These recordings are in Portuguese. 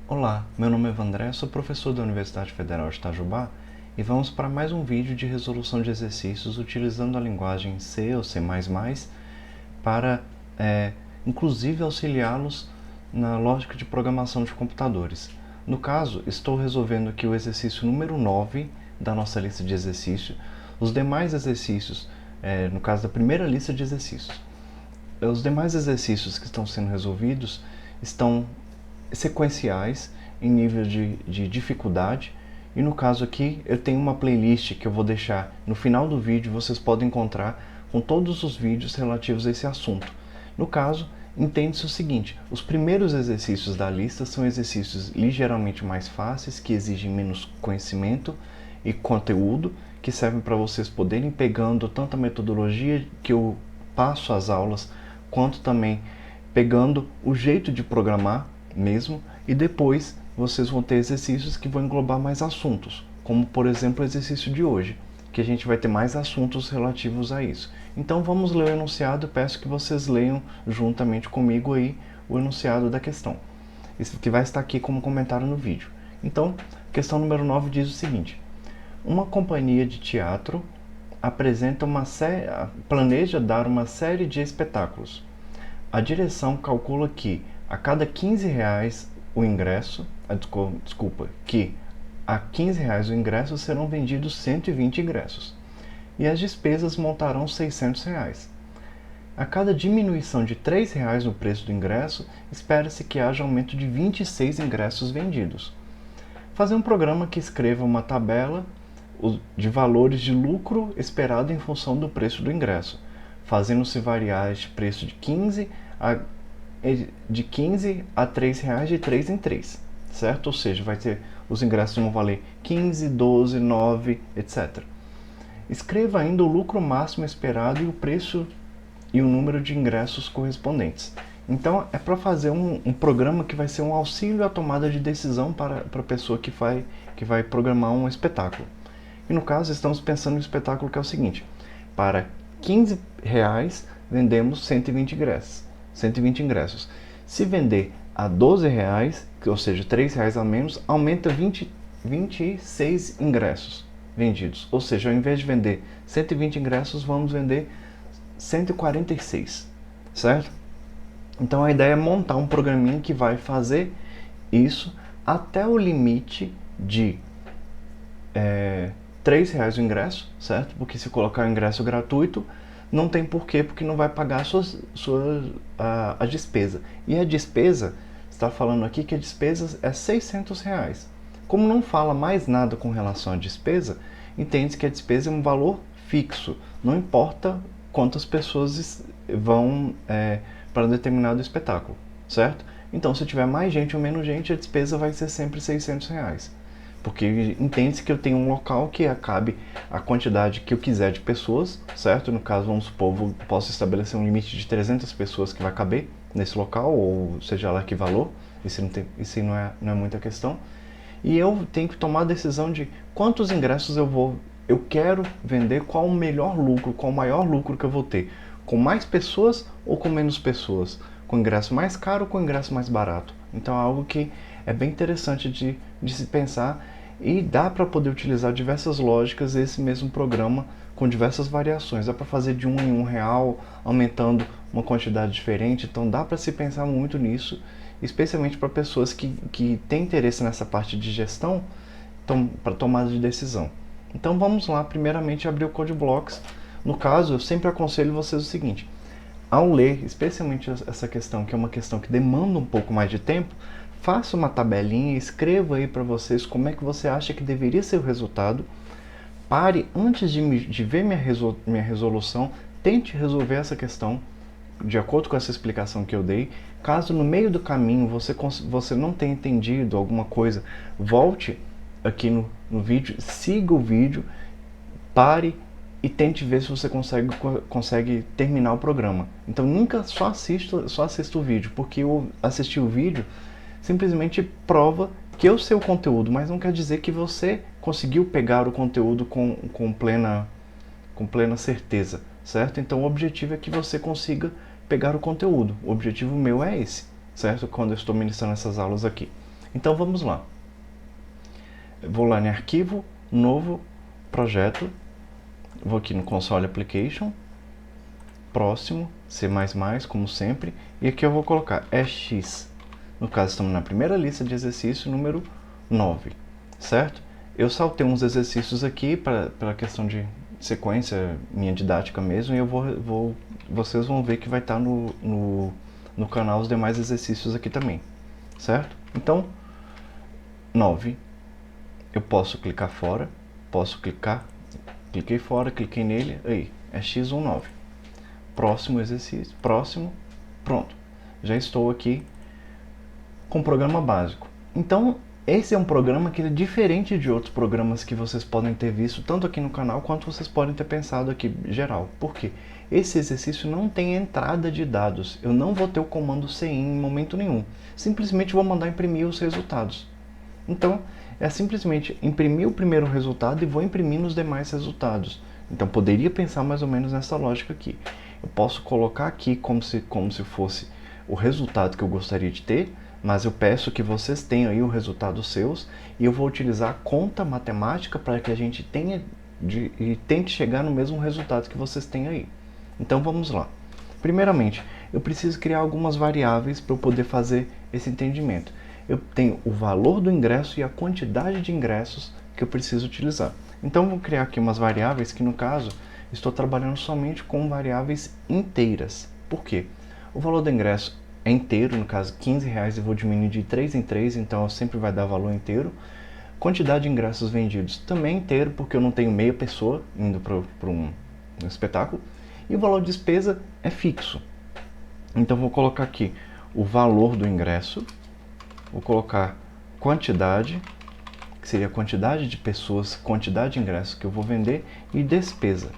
Olá, meu nome é Vandré, sou professor da Universidade Federal de Itajubá e vamos para mais um vídeo de resolução de exercícios utilizando a linguagem C ou C++ para, inclusive, auxiliá-los na lógica de programação de computadores. No caso, estou resolvendo aqui o exercício número 9 da nossa lista de exercícios. Os demais exercícios, no caso da primeira lista de exercícios. Os demais exercícios que estão sendo resolvidos estão sequenciais em nível de dificuldade, e no caso aqui eu tenho uma playlist que eu vou deixar no final do vídeo, vocês podem encontrar com todos os vídeos relativos a esse assunto. No caso, entende-se o seguinte: os primeiros exercícios da lista são exercícios ligeiramente mais fáceis, que exigem menos conhecimento e conteúdo, que servem para vocês poderem pegando tanto a metodologia que eu passo as aulas, quanto também pegando o jeito de programar mesmo, e depois vocês vão ter exercícios que vão englobar mais assuntos, como por exemplo o exercício de hoje, que a gente vai ter mais assuntos relativos a isso. Então vamos ler o enunciado, peço que vocês leiam juntamente comigo aí o enunciado da questão, isso que vai estar aqui como comentário no vídeo. Então, questão número 9 diz o seguinte: uma companhia de teatro planeja dar uma série de espetáculos. A direção calcula que a cada 15 reais o ingresso, que a 15 reais o ingresso serão vendidos 120 ingressos e as despesas montarão 600 reais. A cada diminuição de 3 reais no preço do ingresso, espera-se que haja aumento de 26 ingressos vendidos. Fazer um programa que escreva uma tabela de valores de lucro esperado em função do preço do ingresso, fazendo-se variar este preço de 15 a 3 reais de 3 em 3, certo? Ou seja, vai ter, os ingressos vão valer 15, 12, 9, etc. Escreva ainda o lucro máximo esperado e o preço e o número de ingressos correspondentes. Então, é para fazer um programa que vai ser um auxílio à tomada de decisão para a pessoa que vai programar um espetáculo. E no caso, estamos pensando no espetáculo que é o seguinte: para 15 reais vendemos 120 ingressos. 120 ingressos. Se vender a 12 reais, ou seja, 3 reais a menos, aumenta 26 ingressos vendidos. Ou seja, ao invés de vender 120 ingressos, vamos vender 146, certo? Então a ideia é montar um programinha que vai fazer isso até o limite de 3 reais o ingresso, certo? Porque se colocar o ingresso gratuito, não tem porquê, porque não vai pagar a despesa. E a despesa, está falando aqui que a despesa é 600 reais. Como não fala mais nada com relação à despesa, entende-se que a despesa é um valor fixo. Não importa quantas pessoas vão para determinado espetáculo, certo? Então, se tiver mais gente ou menos gente, a despesa vai ser sempre 600 reais. Porque entende-se que eu tenho um local que acabe a quantidade que eu quiser de pessoas, certo? No caso, vamos supor, posso estabelecer um limite de 300 pessoas que vai caber nesse local, ou seja lá que valor, isso não é muita questão. E eu tenho que tomar a decisão de quantos ingressos eu quero vender, qual o melhor lucro, qual o maior lucro que eu vou ter, com mais pessoas ou com menos pessoas, com ingresso mais caro ou com ingresso mais barato. Então é algo que é bem interessante de se pensar, e dá para poder utilizar diversas lógicas esse mesmo programa com diversas variações. Dá para fazer de 1 em 1 real, aumentando uma quantidade diferente. Então dá para se pensar muito nisso, especialmente para pessoas que têm interesse nessa parte de gestão, para tomada de decisão. Então vamos lá, primeiramente abrir o CodeBlocks. No caso, eu sempre aconselho vocês o seguinte: ao ler, especialmente essa questão, que é uma questão que demanda um pouco mais de tempo, faça uma tabelinha, escreva aí para vocês como é que você acha que deveria ser o resultado. Pare antes de ver minha resolução, tente resolver essa questão de acordo com essa explicação que eu dei. Caso no meio do caminho você não tenha entendido alguma coisa, volte aqui no vídeo, siga o vídeo, pare e tente ver se você consegue terminar o programa. Então nunca só assista o vídeo, porque eu assistir o vídeo simplesmente prova que eu sei o conteúdo, mas não quer dizer que você conseguiu pegar o conteúdo com plena certeza, certo? Então o objetivo é que você consiga pegar o conteúdo. O objetivo meu é esse, certo? Quando eu estou ministrando essas aulas aqui. Então vamos lá. Eu vou lá em arquivo, novo, projeto, vou aqui no console application, próximo, C++, como sempre, e aqui eu vou colocar EX. No caso, estamos na primeira lista de exercício, número 9, certo? Eu saltei uns exercícios aqui pela questão de sequência, minha didática mesmo, e vocês vão ver que vai estar no canal os demais exercícios aqui também, certo? Então, 9, eu posso clicar fora, cliquei fora, cliquei nele, aí, é x19. Próximo exercício, próximo, pronto. Já estou aqui com o programa básico. Então, esse é um programa que é diferente de outros programas que vocês podem ter visto, tanto aqui no canal, quanto vocês podem ter pensado aqui, geral. Por quê? Esse exercício não tem entrada de dados. Eu não vou ter o comando CIN em momento nenhum. Simplesmente vou mandar imprimir os resultados. Então, é simplesmente imprimir o primeiro resultado e vou imprimir nos demais resultados. Então, poderia pensar mais ou menos nessa lógica aqui. Eu posso colocar aqui como se fosse o resultado que eu gostaria de ter, mas eu peço que vocês tenham aí o resultado seus e eu vou utilizar a conta matemática para que a gente tenha e tente chegar no mesmo resultado que vocês têm aí. Então vamos lá. Primeiramente, eu preciso criar algumas variáveis para eu poder fazer esse entendimento. Eu tenho o valor do ingresso e a quantidade de ingressos que eu preciso utilizar. Então vou criar aqui umas variáveis que, no caso, estou trabalhando somente com variáveis inteiras. Por quê? O valor do ingresso é inteiro, no caso R$15, eu vou diminuir de 3 em 3, então sempre vai dar valor inteiro. Quantidade de ingressos vendidos também inteiro, porque eu não tenho meia pessoa indo para um espetáculo. E o valor de despesa é fixo. Então vou colocar aqui o valor do ingresso, vou colocar quantidade, que seria a quantidade de pessoas, quantidade de ingressos que eu vou vender, e despesa,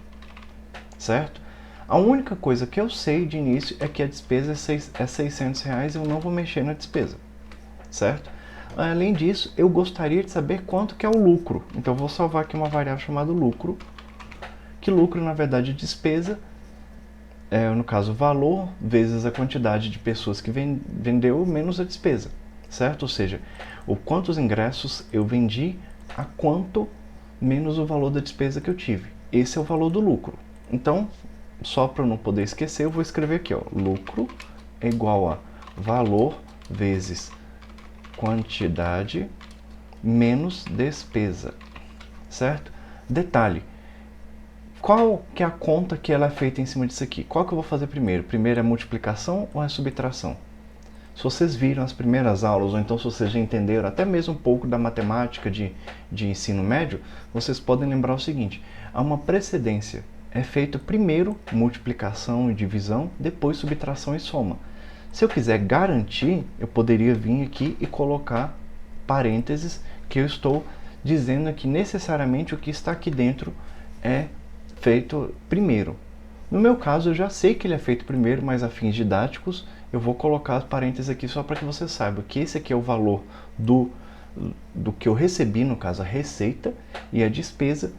certo? A única coisa que eu sei de início é que a despesa é R$600 e eu não vou mexer na despesa, certo? Além disso, eu gostaria de saber quanto que é o lucro. Então eu vou salvar aqui uma variável chamada lucro, que lucro na verdade é despesa, no caso valor vezes a quantidade de pessoas que vendeu menos a despesa, certo? Ou seja, o quantos ingressos eu vendi a quanto menos o valor da despesa que eu tive. Esse é o valor do lucro. Então, só para eu não poder esquecer, eu vou escrever aqui, ó, lucro é igual a valor vezes quantidade menos despesa, certo? Detalhe, qual que é a conta que ela é feita em cima disso aqui? Qual que eu vou fazer primeiro? Primeiro é multiplicação ou é subtração? Se vocês viram as primeiras aulas, ou então se vocês já entenderam até mesmo um pouco da matemática de ensino médio, vocês podem lembrar o seguinte: há uma precedência. É feito primeiro multiplicação e divisão, depois subtração e soma. Se eu quiser garantir, eu poderia vir aqui e colocar parênteses, que eu estou dizendo que necessariamente o que está aqui dentro é feito primeiro. No meu caso, eu já sei que ele é feito primeiro, mas a fins didáticos, eu vou colocar parênteses aqui só para que você saiba que esse aqui é o valor do que eu recebi, no caso a receita, e a despesa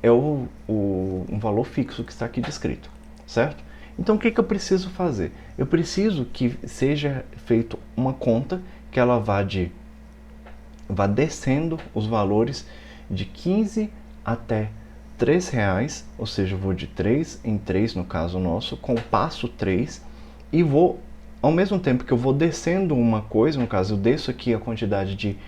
é um valor fixo que está aqui descrito, certo? Então o que eu preciso fazer? Eu preciso que seja feito uma conta que ela vá descendo os valores de 15 até R$3, ou seja, eu vou de 3 em 3, no caso nosso, com o passo 3, e vou, ao mesmo tempo que eu vou descendo uma coisa, no caso eu desço aqui a quantidade de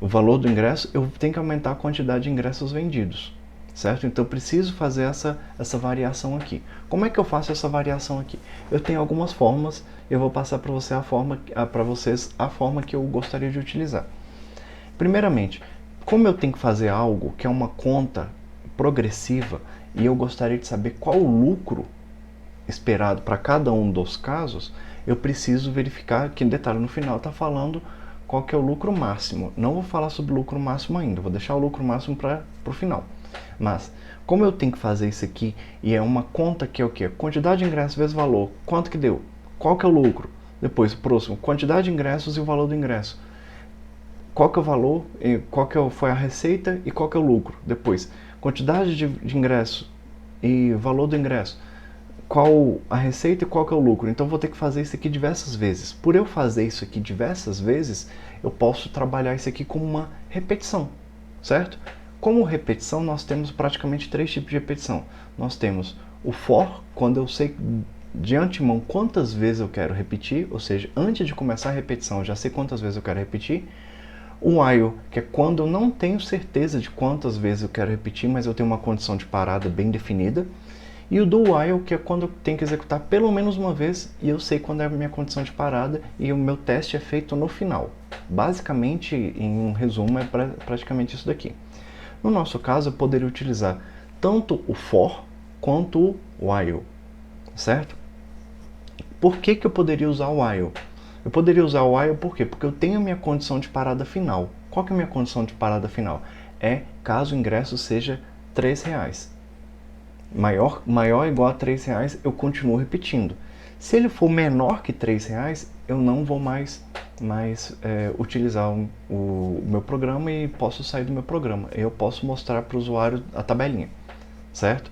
o valor do ingresso, eu tenho que aumentar a quantidade de ingressos vendidos, certo? Então eu preciso fazer essa variação aqui. Como é que eu faço essa variação aqui? Eu tenho algumas formas, eu vou passar para vocês a forma que eu gostaria de utilizar. Primeiramente, como eu tenho que fazer algo que é uma conta progressiva e eu gostaria de saber qual o lucro esperado para cada um dos casos, eu preciso verificar que, detalhe, no final está falando qual que é o lucro máximo. Não vou falar sobre o lucro máximo ainda, vou deixar o lucro máximo para o final. Mas, como eu tenho que fazer isso aqui, e é uma conta que é o quê? Quantidade de ingressos vezes valor. Quanto que deu? Qual que é o lucro? Depois, próximo, quantidade de ingressos e o valor do ingresso. Qual que é o valor, qual que foi a receita e qual que é o lucro. Depois, quantidade de ingresso e valor do ingresso. qual a receita e qual que é o lucro. Então eu vou ter que fazer isso aqui diversas vezes. Por eu fazer isso aqui diversas vezes, eu posso trabalhar isso aqui como uma repetição, certo? Como repetição, nós temos praticamente 3 tipos de repetição. Nós temos o for, quando eu sei de antemão quantas vezes eu quero repetir, ou seja, antes de começar a repetição eu já sei quantas vezes eu quero repetir. O while, que é quando eu não tenho certeza de quantas vezes eu quero repetir, mas eu tenho uma condição de parada bem definida. E o do while, que é quando eu tenho que executar pelo menos uma vez e eu sei quando é a minha condição de parada e o meu teste é feito no final. Basicamente, em um resumo, é praticamente isso daqui. No nosso caso, eu poderia utilizar tanto o for quanto o while, certo? Por que eu poderia usar o while? Eu poderia usar o while por quê? Porque eu tenho a minha condição de parada final. Qual que é a minha condição de parada final? É caso o ingresso seja R$3. Maior ou igual a R$3, eu continuo repetindo. Se ele for menor que R$3, eu não vou mais utilizar o meu programa e posso sair do meu programa. Eu posso mostrar para o usuário a tabelinha, certo?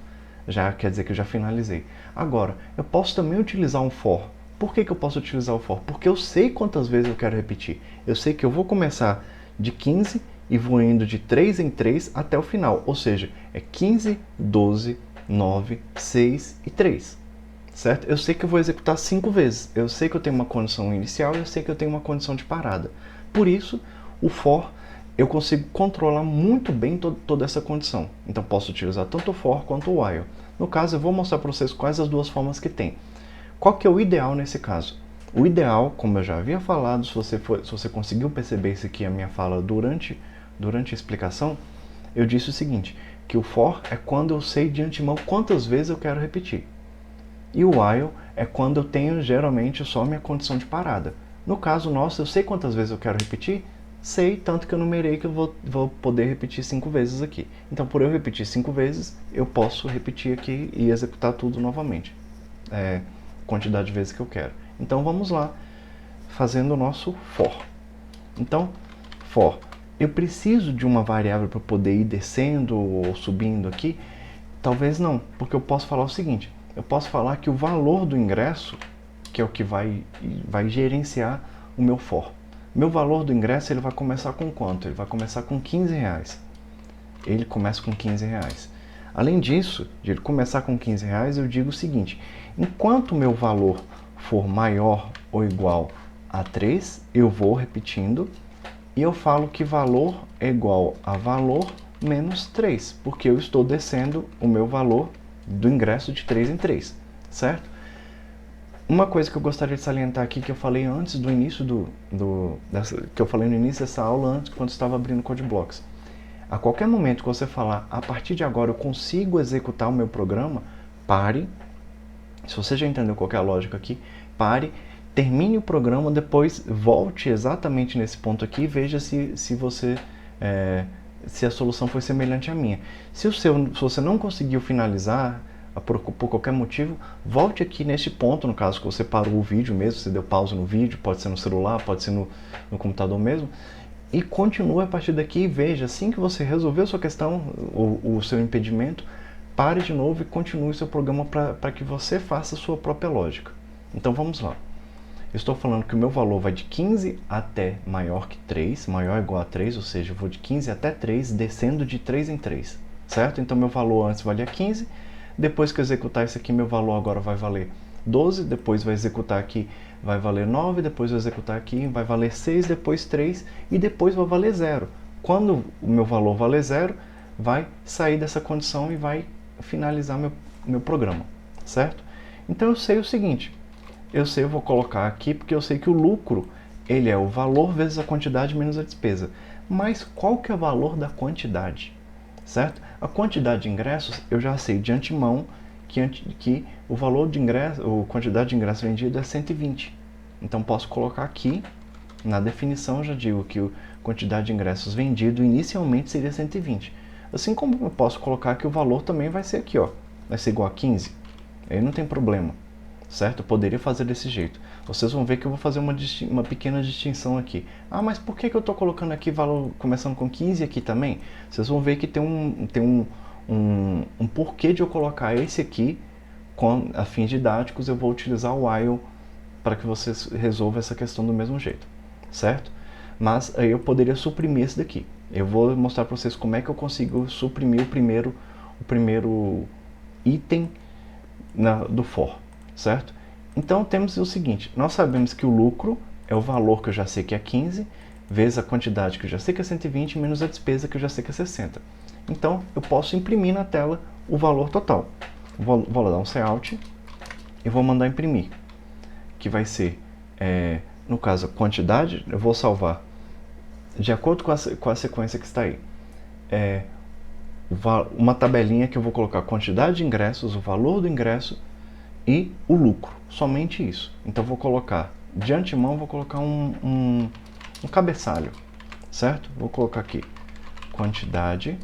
Já quer dizer que eu já finalizei. Agora, eu posso também utilizar um for. Por que eu posso utilizar o for? Porque eu sei quantas vezes eu quero repetir. Eu sei que eu vou começar de 15 e vou indo de 3 em 3 até o final. Ou seja, é 15, 12, 9, 6 e 3, certo? Eu sei que eu vou executar 5 vezes. Eu sei que eu tenho uma condição inicial e eu sei que eu tenho uma condição de parada. Por isso, o for, eu consigo controlar muito bem toda essa condição. Então, posso utilizar tanto o for quanto o while. No caso, eu vou mostrar para vocês quais as duas formas que tem. Qual que é o ideal nesse caso? O ideal, como eu já havia falado, se você conseguiu perceber isso aqui, a minha fala durante a explicação, eu disse o seguinte, que o for é quando eu sei de antemão quantas vezes eu quero repetir. E o while é quando eu tenho geralmente só minha condição de parada. No caso nosso, eu sei quantas vezes eu quero repetir? Sei, tanto que eu numerei que eu vou poder repetir 5 vezes aqui. Então, por eu repetir 5 vezes, eu posso repetir aqui e executar tudo novamente. Quantidade de vezes que eu quero. Então, vamos lá, fazendo o nosso for. Então, for. Eu preciso de uma variável para poder ir descendo ou subindo aqui? Talvez não, porque eu posso falar o seguinte, eu posso falar que o valor do ingresso, que é o que vai gerenciar o meu for. Meu valor do ingresso ele vai começar com quanto? Ele vai começar com R$15. Ele começa com R$15. Além disso, de ele começar com R$15, eu digo o seguinte, enquanto o meu valor for maior ou igual a 3, eu vou repetindo, e eu falo que valor é igual a valor menos 3, porque eu estou descendo o meu valor do ingresso de 3 em 3, certo? Uma coisa que eu gostaria de salientar aqui, que eu falei antes do início que eu falei no início dessa aula, antes, quando estava abrindo o CodeBlocks. A qualquer momento que você falar, a partir de agora eu consigo executar o meu programa, pare. Se você já entendeu qual é a lógica aqui, pare, termine o programa, depois volte exatamente nesse ponto aqui e veja se a solução foi semelhante à minha. Se você não conseguiu finalizar por qualquer motivo, volte aqui neste ponto, no caso que você parou o vídeo mesmo, você deu pausa no vídeo, pode ser no celular, pode ser no computador mesmo, e continue a partir daqui e veja, assim que você resolveu a sua questão, o seu impedimento, pare de novo e continue seu programa para que você faça a sua própria lógica. Então vamos lá. Eu estou falando que o meu valor vai de 15 até maior que 3, maior ou igual a 3, ou seja, eu vou de 15 até 3, descendo de 3 em 3, certo? Então meu valor antes valia 15, depois que eu executar isso aqui, meu valor agora vai valer 12, depois vai executar aqui, vai valer 9, depois vai executar aqui, vai valer 6, depois 3 e depois vai valer 0. Quando o meu valor valer 0, vai sair dessa condição e vai finalizar meu programa, certo? Então eu sei o seguinte, eu vou colocar aqui porque eu sei que o lucro, ele é o valor vezes a quantidade menos a despesa. Mas qual que é o valor da quantidade? Certo? A quantidade de ingressos, eu já sei de antemão que o valor de ingresso, a quantidade de ingressos vendido é 120. Então posso colocar aqui, na definição já digo que a quantidade de ingressos vendido inicialmente seria 120. Assim como eu posso colocar que o valor também vai ser aqui, ó, vai ser igual a 15. Aí não tem problema, certo? Eu poderia fazer desse jeito. Vocês vão ver que eu vou fazer uma pequena distinção aqui. Ah, mas por que eu estou colocando aqui valor começando com 15 aqui também? Vocês vão ver que tem um porquê de eu colocar esse aqui a fins didáticos, eu vou utilizar o while para que vocês resolvam essa questão do mesmo jeito, certo? Mas aí eu poderia suprimir esse daqui. Eu vou mostrar para vocês como é que eu consigo suprimir o primeiro item do for, certo? Então temos o seguinte, nós sabemos que o lucro é o valor que eu já sei que é 15, vezes a quantidade que eu já sei que é 120, menos a despesa que eu já sei que é 60. Então eu posso imprimir na tela o valor total. Vou dar um Cout e vou mandar imprimir, que vai ser, no caso, a quantidade, eu vou salvar de acordo com a sequência que está aí. Uma tabelinha que eu vou colocar a quantidade de ingressos, o valor do ingresso e o lucro, somente isso. Então vou colocar, de antemão, vou colocar um cabeçalho, certo? Vou colocar aqui quantidade,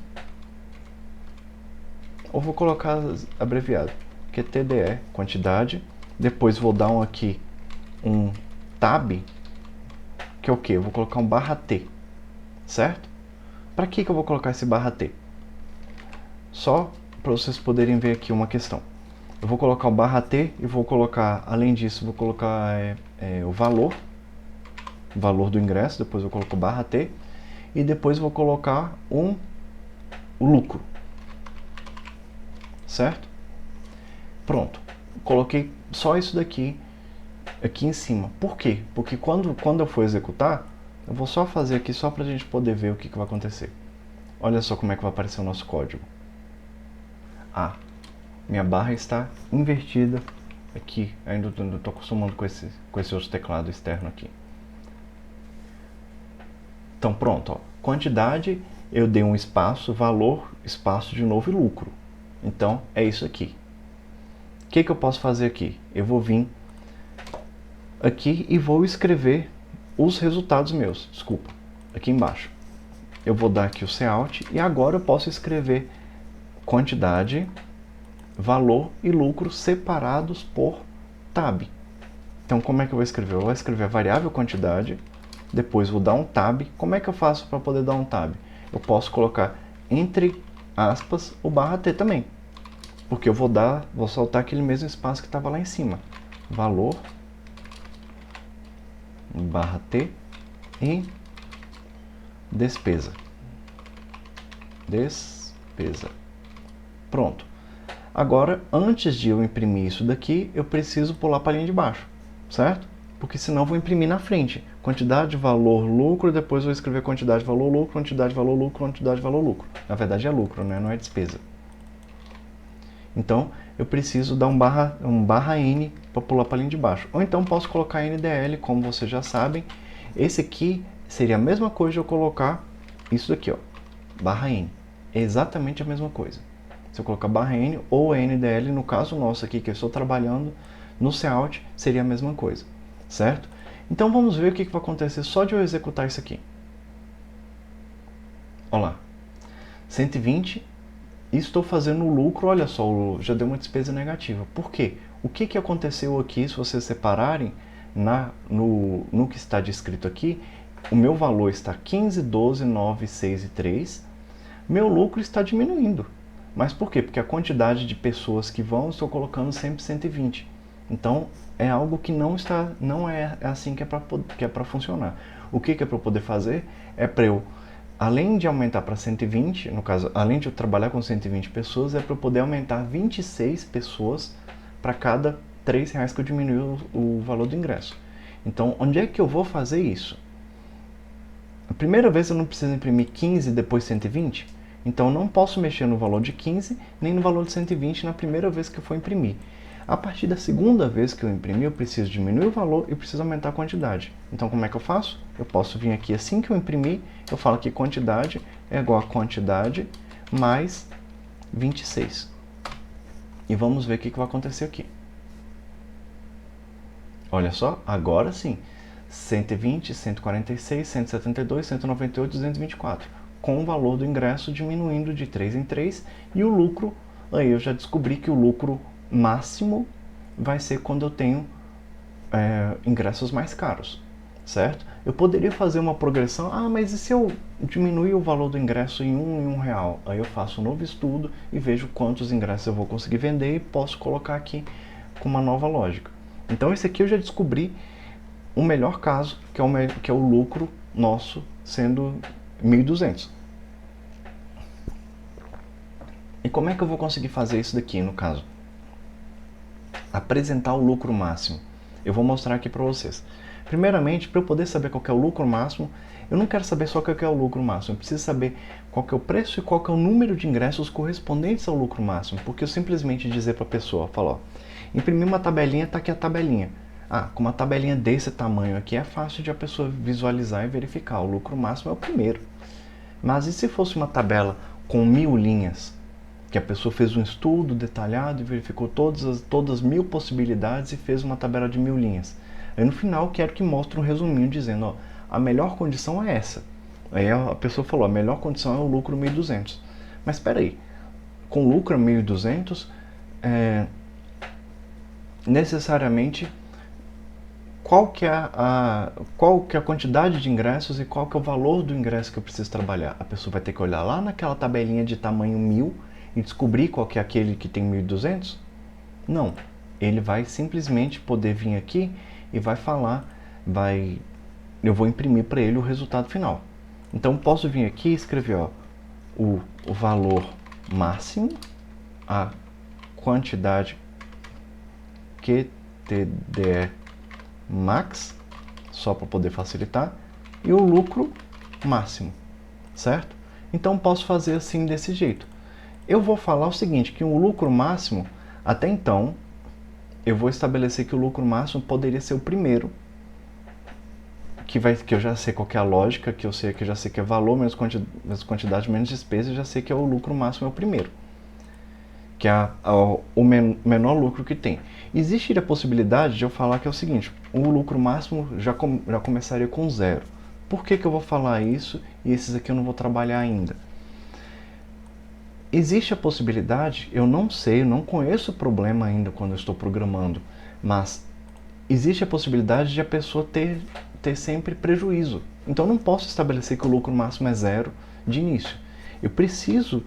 ou vou colocar abreviado, que é TDE, quantidade. Depois vou dar aqui um tab, que é o que? Eu vou colocar um /T, certo? Para que eu vou colocar esse /T? Só para vocês poderem ver aqui uma questão. Eu vou colocar o /T e vou colocar, além disso, vou colocar o valor do ingresso, depois eu coloco o /T e depois vou colocar o lucro, certo? Pronto, coloquei só isso daqui aqui em cima. Por quê? Porque quando eu for executar, eu vou só fazer aqui só para a gente poder ver o que vai acontecer. Olha só como é que vai aparecer o nosso código. Minha barra está invertida aqui. Ainda estou acostumando com esse outro teclado externo aqui. Então pronto, ó. Quantidade, eu dei um espaço, valor, espaço de novo e lucro. Então é isso aqui. O que eu posso fazer aqui? Eu vou vir aqui e vou escrever os resultados meus. Desculpa, aqui embaixo. Eu vou dar aqui o Cout e agora eu posso escrever quantidade, valor e lucro separados por tab. Então como é que eu vou escrever? Eu vou escrever a variável quantidade, depois vou dar um tab. Como é que eu faço para poder dar um tab? Eu posso colocar entre aspas o /T também, porque eu vou soltar aquele mesmo espaço que estava lá em cima. Valor, /T e despesa. Pronto. Agora, antes de eu imprimir isso daqui, eu preciso pular para a linha de baixo, certo? Porque senão eu vou imprimir na frente. Quantidade, valor, lucro, depois eu vou escrever quantidade, valor, lucro, quantidade, valor, lucro, quantidade, valor, lucro. Na verdade é lucro, né? Não é despesa. Então, eu preciso dar um /N para pular para a linha de baixo. Ou então posso colocar NDL, como vocês já sabem. Esse aqui seria a mesma coisa de eu colocar isso daqui, ó, /N. É exatamente a mesma coisa. Se eu colocar /N ou NDL, no caso nosso aqui, que eu estou trabalhando no Cout, seria a mesma coisa, certo? Então vamos ver o que vai acontecer só de eu executar isso aqui. Olha lá, 120, e estou fazendo o lucro, olha só, já deu uma despesa negativa. Por quê? O que aconteceu aqui, se vocês separarem no que está descrito aqui, o meu valor está 15, 12, 9, 6 e 3, meu lucro está diminuindo. Mas por quê? Porque a quantidade de pessoas que vão, estou colocando sempre 120. Então, é algo que não é assim que é para funcionar. O que é para eu poder fazer? É para eu, além de aumentar para 120, no caso, além de eu trabalhar com 120 pessoas, é para eu poder aumentar 26 pessoas para cada R$3 que eu diminuo o valor do ingresso. Então, onde é que eu vou fazer isso? A primeira vez eu não preciso imprimir 15 e depois 120, então eu não posso mexer no valor de 15 nem no valor de 120 na primeira vez que eu for imprimir. A partir da segunda vez que eu imprimir, eu preciso diminuir o valor e preciso aumentar a quantidade. Então como é que eu faço? Eu posso vir aqui assim que eu imprimir, eu falo que quantidade é igual a quantidade mais 26. E vamos ver o que vai acontecer aqui. Olha só, agora sim. 120, 146, 172, 198, 224, com o valor do ingresso diminuindo de 3 em 3, e o lucro, aí eu já descobri que o lucro máximo vai ser quando eu tenho ingressos mais caros. certo? Eu poderia fazer uma progressão, mas e se eu diminuir o valor do ingresso em um real? Aí eu faço um novo estudo e vejo quantos ingressos eu vou conseguir vender e posso colocar aqui com uma nova lógica. Então esse aqui eu já descobri o melhor caso, que é o lucro nosso sendo 1.200. E como é que eu vou conseguir fazer isso daqui, no caso? Apresentar o lucro máximo. Eu vou mostrar aqui para vocês. Primeiramente, para eu poder saber qual é o lucro máximo, eu não quero saber só qual é o lucro máximo, eu preciso saber qual é o preço e qual é o número de ingressos correspondentes ao lucro máximo, porque eu simplesmente dizer para a pessoa, falar, ó, imprimir uma tabelinha, tá aqui a tabelinha. Com uma tabelinha desse tamanho aqui é fácil de a pessoa visualizar e verificar, o lucro máximo é o primeiro. Mas e se fosse uma tabela com 1000 linhas? Que a pessoa fez um estudo detalhado e verificou todas as 1000 possibilidades e fez uma tabela de 1000 linhas. Aí no final quero que mostre um resuminho dizendo, ó, a melhor condição é essa. Aí a pessoa falou, a melhor condição é o lucro 1.200. Mas espera aí, com lucro 1.200, necessariamente qual que é a quantidade de ingressos e qual que é o valor do ingresso que eu preciso trabalhar? A pessoa vai ter que olhar lá naquela tabelinha de tamanho 1000 e descobrir qual que é aquele que tem 1.200? Não. Ele vai simplesmente poder vir aqui e vai falar, eu vou imprimir para ele o resultado final. Então posso vir aqui e escrever, ó, o valor máximo, a quantidade QTDE max, só para poder facilitar, e o lucro máximo, certo? Então posso fazer assim desse jeito. Eu vou falar o seguinte, que o lucro máximo, até então, eu vou estabelecer que o lucro máximo poderia ser o primeiro, que eu já sei qual que é a lógica, que eu já sei que é valor menos quantidade menos despesa, eu já sei que é o lucro máximo é o primeiro, que é o menor lucro que tem. Existe a possibilidade de eu falar que é o seguinte, o lucro máximo já começaria com 0. Por que eu vou falar isso e esses aqui eu não vou trabalhar ainda? Existe a possibilidade, eu não sei, eu não conheço o problema ainda quando eu estou programando, mas existe a possibilidade de a pessoa ter sempre prejuízo. Então eu não posso estabelecer que o lucro máximo é 0 de início. Eu preciso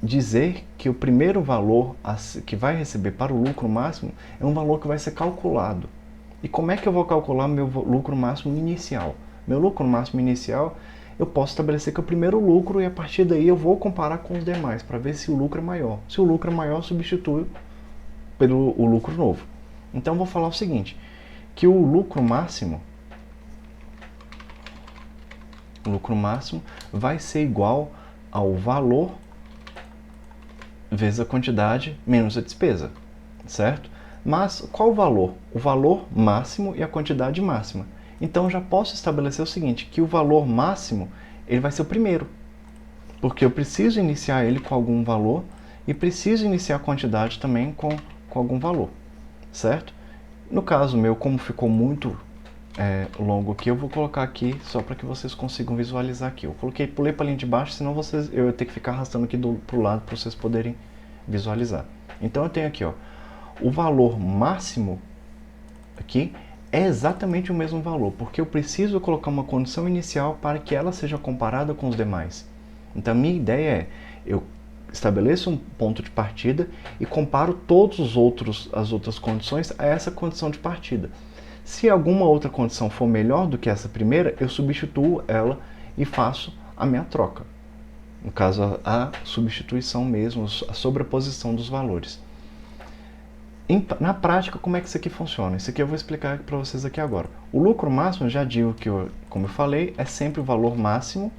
dizer que o primeiro valor que vai receber para o lucro máximo é um valor que vai ser calculado. E como é que eu vou calcular meu lucro máximo inicial? Meu lucro máximo inicial, eu posso estabelecer que é o primeiro lucro e a partir daí eu vou comparar com os demais para ver se o lucro é maior. Se o lucro é maior, eu substituo pelo lucro novo. Então eu vou falar o seguinte, que o lucro máximo vai ser igual ao valor vezes a quantidade menos a despesa, certo? Mas qual o valor? O valor máximo e a quantidade máxima. Então eu já posso estabelecer o seguinte, que o valor máximo ele vai ser o primeiro, porque eu preciso iniciar ele com algum valor e preciso iniciar a quantidade também com algum valor, certo? No caso meu, como ficou muito longo aqui, eu vou colocar aqui só para que vocês consigam visualizar aqui. Eu pulei para a linha de baixo, senão eu ia ter que ficar arrastando aqui pro lado para vocês poderem visualizar. Então eu tenho aqui, ó, o valor máximo aqui é exatamente o mesmo valor, porque eu preciso colocar uma condição inicial para que ela seja comparada com os demais. Então a minha ideia é, eu estabeleço um ponto de partida e comparo as outras condições a essa condição de partida. Se alguma outra condição for melhor do que essa primeira, eu substituo ela e faço a minha troca. No caso, a substituição mesmo, a sobreposição dos valores. Na prática, como é que isso aqui funciona? Isso aqui eu vou explicar para vocês aqui agora. O lucro máximo, já digo que, como eu falei, é sempre o valor máximo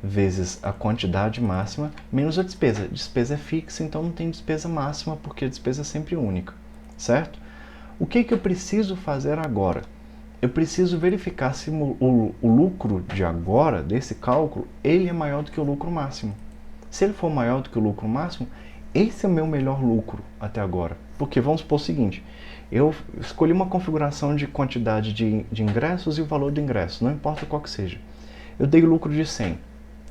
vezes a quantidade máxima menos a despesa. A despesa é fixa, então não tem despesa máxima, porque a despesa é sempre única, certo? O que eu preciso fazer agora? Eu preciso verificar se o lucro de agora, desse cálculo, ele é maior do que o lucro máximo. Se ele for maior do que o lucro máximo, esse é o meu melhor lucro até agora. Porque vamos supor o seguinte, eu escolhi uma configuração de quantidade de ingressos e o valor do ingresso, não importa qual que seja. Eu dei lucro de 100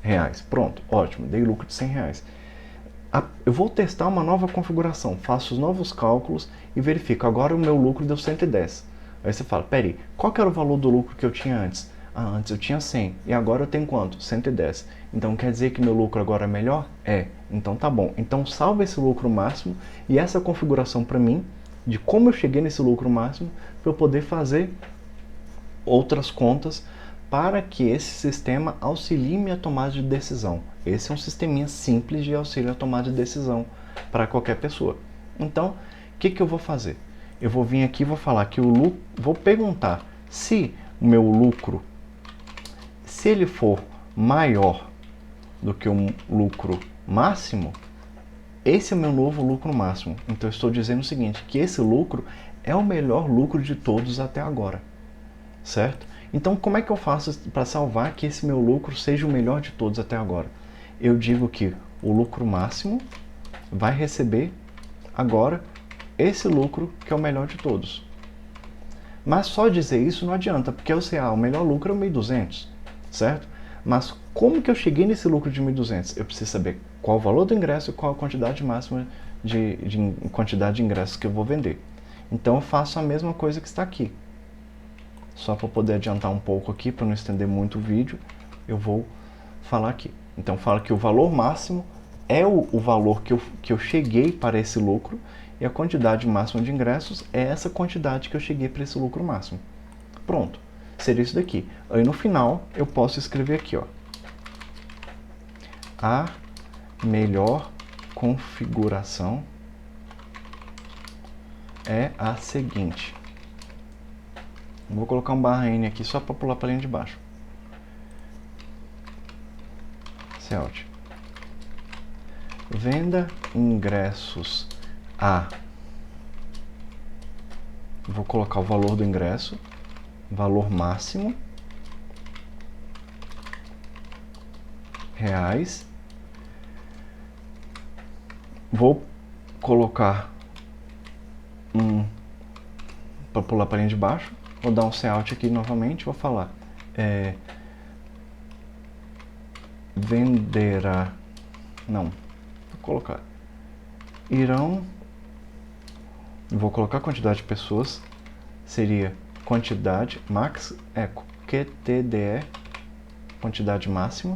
reais, pronto, ótimo, dei lucro de 100 reais. Eu vou testar uma nova configuração, faço os novos cálculos e verifico. Agora o meu lucro deu 110. Aí você fala, peraí, qual que era o valor do lucro que eu tinha antes? Ah, antes eu tinha 100 e agora eu tenho quanto? 110. Então quer dizer que meu lucro agora é melhor? É. Então tá bom. Então salva esse lucro máximo e essa configuração para mim de como eu cheguei nesse lucro máximo para eu poder fazer outras contas para que esse sistema auxilie minha tomada de decisão. Esse é um sisteminha simples de auxílio à tomada de decisão para qualquer pessoa. Então, o que eu vou fazer? Eu vou vir aqui e vou falar que o lucro, vou perguntar se o meu lucro, se ele for maior do que o lucro máximo, esse é o meu novo lucro máximo. Então eu estou dizendo o seguinte, que esse lucro é o melhor lucro de todos até agora, certo? Então como é que eu faço para salvar que esse meu lucro seja o melhor de todos até agora? Eu digo que o lucro máximo vai receber agora esse lucro que é o melhor de todos. Mas só dizer isso não adianta, porque eu sei, o melhor lucro é o 1.200, certo? Mas como que eu cheguei nesse lucro de 1.200? Eu preciso saber qual o valor do ingresso e qual a quantidade máxima de quantidade de ingressos que eu vou vender. Então eu faço a mesma coisa que está aqui. Só para poder adiantar um pouco aqui, para não estender muito o vídeo, eu vou falar aqui. Então fala que o valor máximo é o valor que eu cheguei para esse lucro e a quantidade máxima de ingressos é essa quantidade que eu cheguei para esse lucro máximo. Pronto, seria isso daqui. Aí no final eu posso escrever aqui, ó, a melhor configuração é a seguinte. Vou colocar um barra N aqui só para pular para a linha de baixo. Celt. Venda ingressos a. Vou colocar o valor do ingresso, valor máximo, reais. Vou colocar para pular para a linha de baixo. Vou dar um Alt aqui novamente, vou falar venderá, não, vou colocar, irão, vou colocar a quantidade de pessoas, seria quantidade, max, QTDE, quantidade máxima,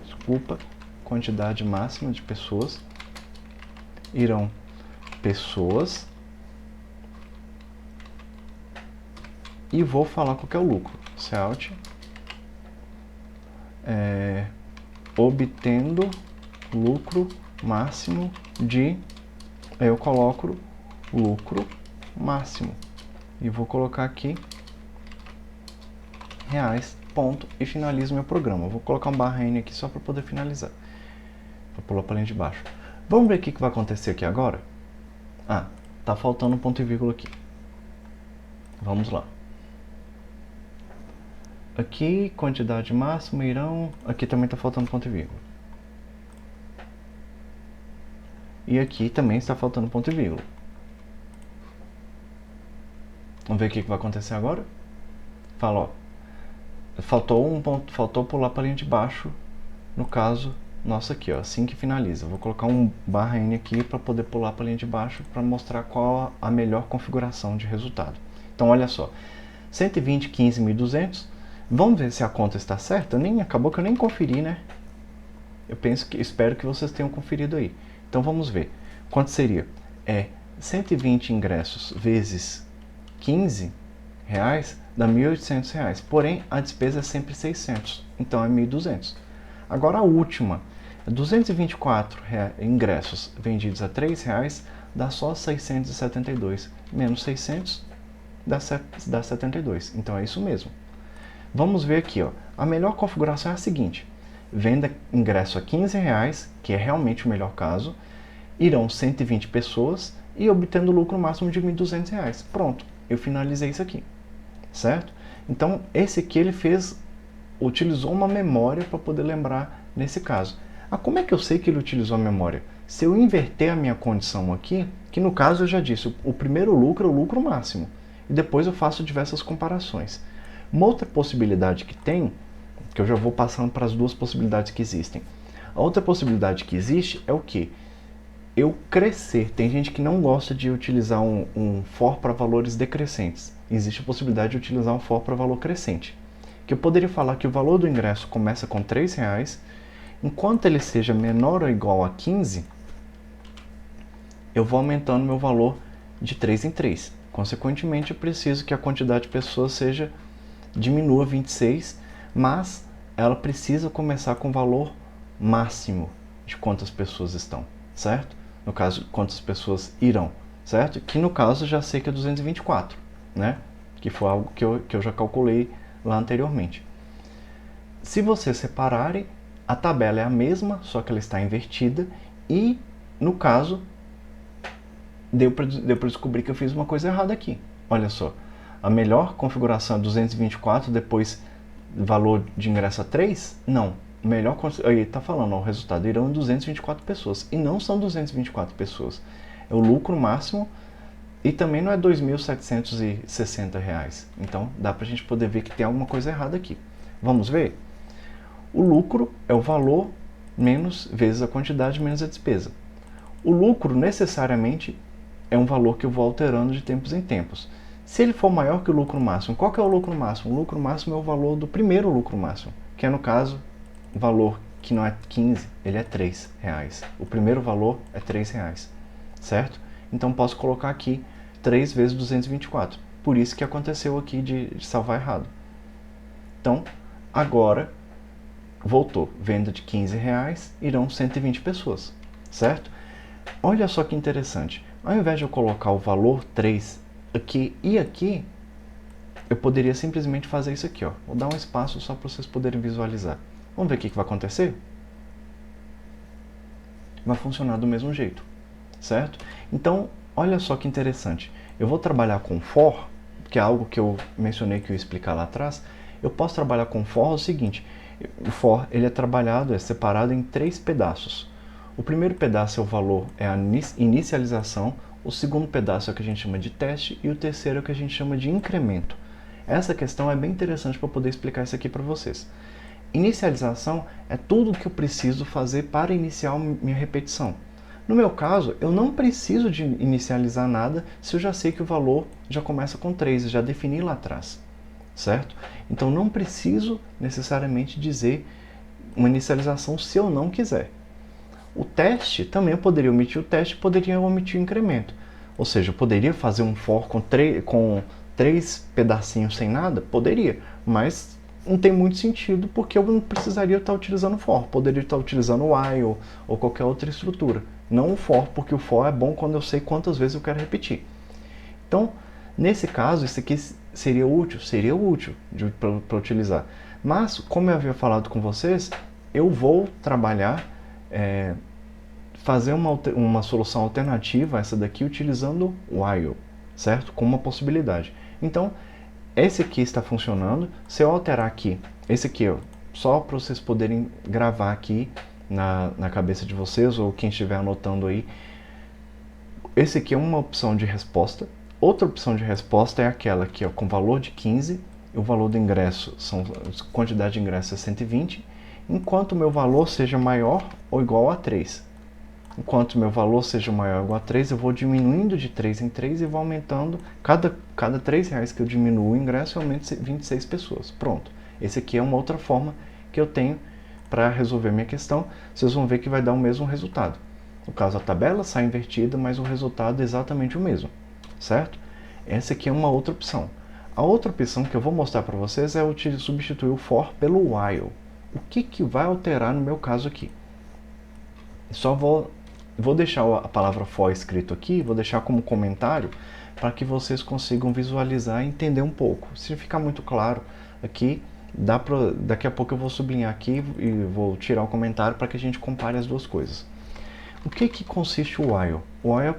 desculpa, quantidade máxima de pessoas, irão pessoas, e vou falar qual que é o lucro, Alt, obtendo lucro máximo de, eu coloco lucro máximo e vou colocar aqui reais, ponto, e finalizo meu programa. Vou colocar um barra N aqui só para poder finalizar, para pular para a linha de baixo. Vamos ver o que vai acontecer aqui agora? Tá faltando um ponto e vírgula aqui. Vamos lá. Aqui, quantidade máxima, irão... Aqui também está faltando ponto e vírgula. E aqui também está faltando ponto e vírgula. Vamos ver o que vai acontecer agora? Fala, ó. Faltou um ponto, faltou pular para a linha de baixo. No caso, nosso aqui, ó. Assim que finaliza. Vou colocar um barra N aqui para poder pular para a linha de baixo para mostrar qual a melhor configuração de resultado. Então, olha só. 120, 15.200. Vamos ver se a conta está certa? Acabou que eu nem conferi, né? Espero que vocês tenham conferido aí. Então vamos ver. Quanto seria? 120 ingressos vezes 15 reais dá R$1.800. Porém, a despesa é sempre 600. Então é 1.200. Agora a última. 224 ingressos vendidos a R$3 dá só 672. Menos 600 dá 72. Então é isso mesmo. Vamos ver aqui, ó. A melhor configuração é a seguinte. Venda ingresso a R$15, que é realmente o melhor caso. Irão 120 pessoas e obtendo lucro máximo de R$1.200. Pronto, eu finalizei isso aqui, certo? Então, esse aqui ele utilizou uma memória para poder lembrar nesse caso. Como é que eu sei que ele utilizou a memória? Se eu inverter a minha condição aqui, que no caso eu já disse, o primeiro lucro é o lucro máximo. E depois eu faço diversas comparações. Uma outra possibilidade que tem, que eu já vou passando para as duas possibilidades que existem. A outra possibilidade que existe é o quê? eu crescer. Tem gente que não gosta de utilizar um for para valores decrescentes. Existe a possibilidade de utilizar um for para valor crescente. Que eu poderia falar que o valor do ingresso começa com R$3, enquanto ele seja menor ou igual a 15, eu vou aumentando meu valor de 3 em 3. Consequentemente, eu preciso que a quantidade de pessoas diminua 26, mas ela precisa começar com o valor máximo de quantas pessoas estão, certo? No caso, quantas pessoas irão, certo? Que no caso já sei que é 224, né? Que foi algo que eu já calculei lá anteriormente. Se vocês separarem, a tabela é a mesma, só que ela está invertida e, no caso, deu para descobrir que eu fiz uma coisa errada aqui. Olha só, a melhor configuração é 224, depois valor de ingresso a 3? Não. Melhor, aí está falando, ó, o resultado irão 224 pessoas. E não são 224 pessoas. É o lucro máximo e também não é R$ 2.760. Então dá para a gente poder ver que tem alguma coisa errada aqui. Vamos ver? O lucro é o valor menos vezes a quantidade menos a despesa. O lucro necessariamente é um valor que eu vou alterando de tempos em tempos. Se ele for maior que o lucro máximo, qual que é o lucro máximo? O lucro máximo é o valor do primeiro lucro máximo, que é no caso, o valor que não é 15, ele é R$3. O primeiro valor é R$3, certo? Então posso colocar aqui 3 vezes 224. Por isso que aconteceu aqui de salvar errado. Então, agora, voltou. Venda de R$15, irão 120 pessoas, certo? Olha só que interessante. Ao invés de eu colocar o valor 3 aqui e aqui, eu poderia simplesmente fazer isso aqui, ó. Vou dar um espaço só para vocês poderem visualizar. Vamos ver o que vai acontecer? Vai funcionar do mesmo jeito, certo? Então, olha só que interessante. Eu vou trabalhar com for, que é algo que eu mencionei que eu ia explicar lá atrás. Eu posso trabalhar com for o seguinte. O for, ele é separado em 3 pedaços. O primeiro pedaço é o valor, é a inicialização, o segundo pedaço é o que a gente chama de teste e o terceiro é o que a gente chama de incremento. Essa questão é bem interessante para poder explicar isso aqui para vocês. Inicialização é tudo o que eu preciso fazer para iniciar minha repetição. No meu caso, eu não preciso de inicializar nada se eu já sei que o valor já começa com 3, já defini lá atrás, certo? Então não preciso necessariamente dizer uma inicialização se eu não quiser. O teste, também eu poderia omitir o teste, poderia omitir o incremento. Ou seja, eu poderia fazer um for com 3 pedacinhos sem nada? Poderia, mas não tem muito sentido porque eu não precisaria estar utilizando for. Poderia estar utilizando o while ou qualquer outra estrutura. Não o for, porque o for é bom quando eu sei quantas vezes eu quero repetir. Então, nesse caso, isso aqui seria útil para utilizar. Mas, como eu havia falado com vocês, eu vou trabalhar fazer uma solução alternativa a essa daqui utilizando while, certo? Como uma possibilidade. Então, esse aqui está funcionando. Se eu alterar aqui, esse aqui, ó, só para vocês poderem gravar aqui na cabeça de vocês ou quem estiver anotando aí, esse aqui é uma opção de resposta. Outra opção de resposta é aquela aqui, ó, com valor de 15, o valor do ingresso, a quantidade de ingresso é 120, enquanto o meu valor seja maior ou igual a 3. Enquanto o meu valor seja maior ou igual a 3, eu vou diminuindo de 3 em 3 e vou aumentando. Cada R$3 que eu diminuo o ingresso, eu aumento 26 pessoas. Pronto. Esse aqui é uma outra forma que eu tenho para resolver minha questão. Vocês vão ver que vai dar o mesmo resultado. No caso, a tabela sai invertida, mas o resultado é exatamente o mesmo, certo? Essa aqui é uma outra opção. A outra opção que eu vou mostrar para vocês é substituir o for pelo while. O que vai alterar no meu caso aqui? Só vou deixar a palavra for escrito aqui, vou deixar como comentário para que vocês consigam visualizar e entender um pouco. Se ficar muito claro aqui, daqui a pouco eu vou sublinhar aqui e vou tirar o comentário para que a gente compare as duas coisas. O que consiste o while? O while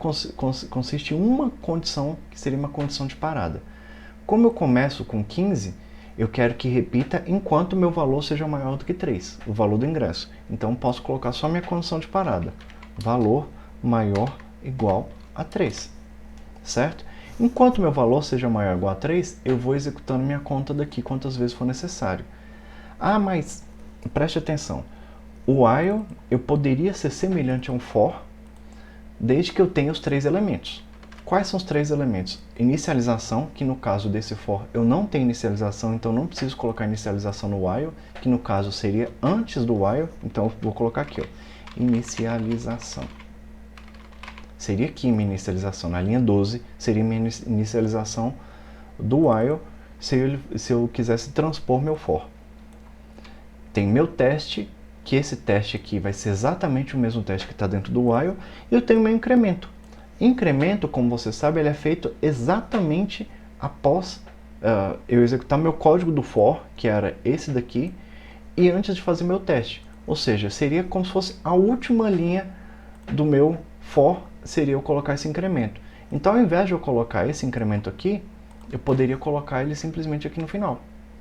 consiste em uma condição que seria uma condição de parada. Como eu começo com 15, eu quero que repita enquanto o meu valor seja maior do que 3, o valor do ingresso. Então posso colocar só minha condição de parada. Valor maior igual a 3, certo? Enquanto meu valor seja maior ou igual a 3, eu vou executando minha conta daqui quantas vezes for necessário. Ah, mas preste atenção. O while eu poderia ser semelhante a um for, desde que eu tenha os 3 elementos. Quais são os 3 elementos? Inicialização, que no caso desse for eu não tenho inicialização, então não preciso colocar inicialização no while, que no caso seria antes do while, então eu vou colocar aqui, ó, inicialização. Seria aqui minha inicialização, na linha 12 seria minha inicialização do while, se eu quisesse transpor meu for. Tem meu teste, que esse teste aqui vai ser exatamente o mesmo teste que está dentro do while, e eu tenho meu incremento. Incremento, como você sabe, ele é feito exatamente após eu executar meu código do for, que era esse daqui, e antes de fazer meu teste. Ou seja, seria como se fosse a última linha do meu for, seria eu colocar esse incremento. Então, ao invés de eu colocar esse incremento aqui, eu poderia colocar ele simplesmente aqui no final.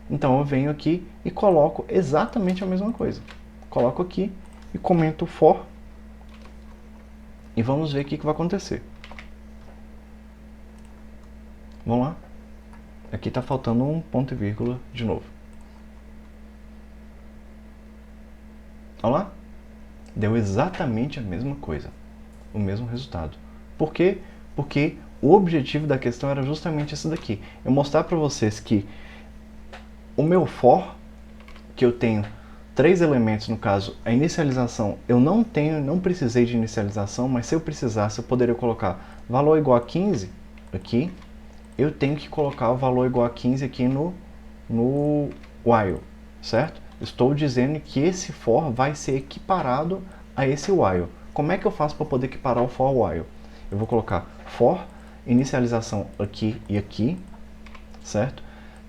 Então, eu venho aqui e coloco exatamente a mesma coisa. Coloco aqui e comento for. E vamos ver o que vai acontecer. Vamos lá? Aqui está faltando um ponto e vírgula de novo. Olha lá? Deu exatamente a mesma coisa. O mesmo resultado. Por quê? Porque o objetivo da questão era justamente esse daqui. Eu mostrar para vocês que o meu for, que eu tenho 3 elementos, no caso, a inicialização, eu não precisei de inicialização, mas se eu precisasse, eu poderia colocar valor igual a 15 aqui, eu tenho que colocar o valor igual a 15 aqui no while, certo? Estou dizendo que esse for vai ser equiparado a esse while. Como é que eu faço para poder equiparar o for ao while? Eu vou colocar for, inicialização aqui e aqui, certo?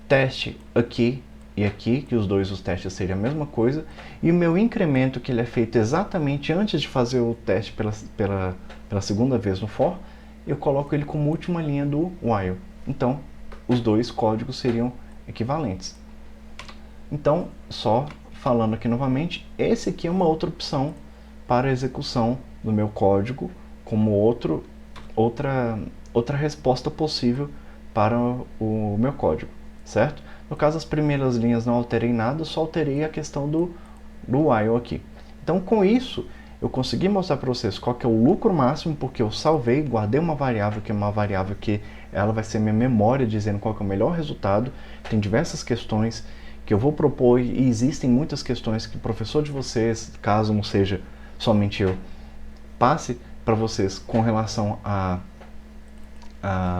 Teste aqui e aqui, que os testes seriam a mesma coisa, e o meu incremento, que ele é feito exatamente antes de fazer o teste pela segunda vez no for, eu coloco ele como última linha do while. Então, os dois códigos seriam equivalentes. Então, só falando aqui novamente, esse aqui é uma outra opção para a execução do meu código, como outra resposta possível para o meu código, certo? No caso, as primeiras linhas não alterei nada, só alterei a questão do while aqui. Então, com isso, eu consegui mostrar para vocês qual que é o lucro máximo, porque eu salvei, guardei uma variável, que é uma variável que ela vai ser minha memória, dizendo qual que é o melhor resultado. Tem diversas questões que eu vou propor, e existem muitas questões que o professor de vocês, caso não seja somente eu, passe para vocês com relação a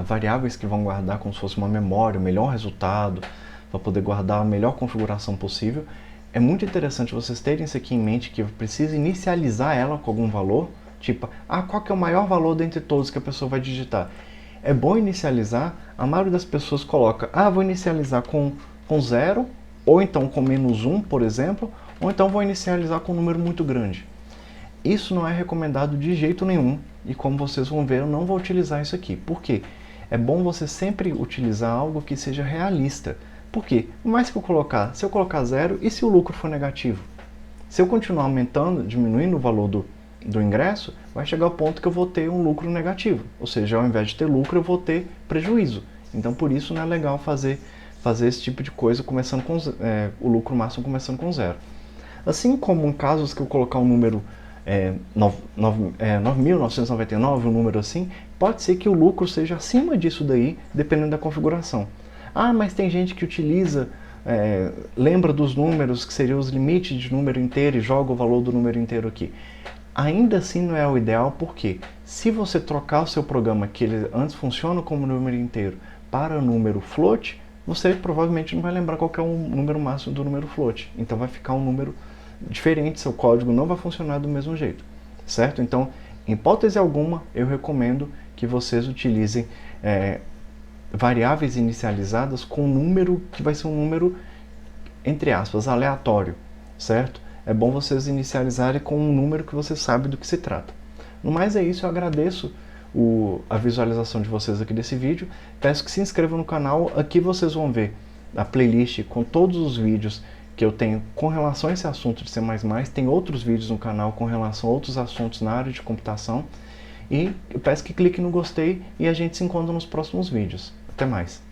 variáveis que vão guardar como se fosse uma memória, o melhor resultado, para poder guardar a melhor configuração possível. É muito interessante vocês terem isso aqui em mente, que eu preciso inicializar ela com algum valor, tipo, qual que é o maior valor dentre todos que a pessoa vai digitar? É bom inicializar, a maioria das pessoas coloca, vou inicializar com 0, ou então com -1, por exemplo, ou então vou inicializar com um número muito grande. Isso não é recomendado de jeito nenhum, e como vocês vão ver, eu não vou utilizar isso aqui. Por quê? É bom você sempre utilizar algo que seja realista. Por quê? Por mais que se eu colocar 0, e se o lucro for negativo? Se eu continuar aumentando, diminuindo o valor do ingresso, vai chegar ao ponto que eu vou ter um lucro negativo. Ou seja, ao invés de ter lucro, eu vou ter prejuízo. Então, por isso, não é legal fazer esse tipo de coisa, começando com o lucro máximo começando com 0. Assim como em casos que eu colocar um número 9.999, um número assim, pode ser que o lucro seja acima disso daí, dependendo da configuração. Mas tem gente que utiliza, lembra dos números, que seriam os limites de número inteiro, e joga o valor do número inteiro aqui. Ainda assim não é o ideal, porque se você trocar o seu programa, que ele antes funciona como número inteiro, para o número float, você provavelmente não vai lembrar qual que é o número máximo do número float. Então vai ficar um número diferente, seu código não vai funcionar do mesmo jeito, certo? Então, em hipótese alguma, eu recomendo que vocês utilizem variáveis inicializadas com um número que vai ser um número, entre aspas, aleatório, certo? É bom vocês inicializarem com um número que você sabe do que se trata. No mais é isso, eu agradeço a visualização de vocês aqui desse vídeo. Peço que se inscrevam no canal. Aqui vocês vão ver a playlist com todos os vídeos que eu tenho com relação a esse assunto de C++. Tem outros vídeos no canal com relação a outros assuntos na área de computação. E eu peço que clique no gostei e a gente se encontra nos próximos vídeos. Até mais!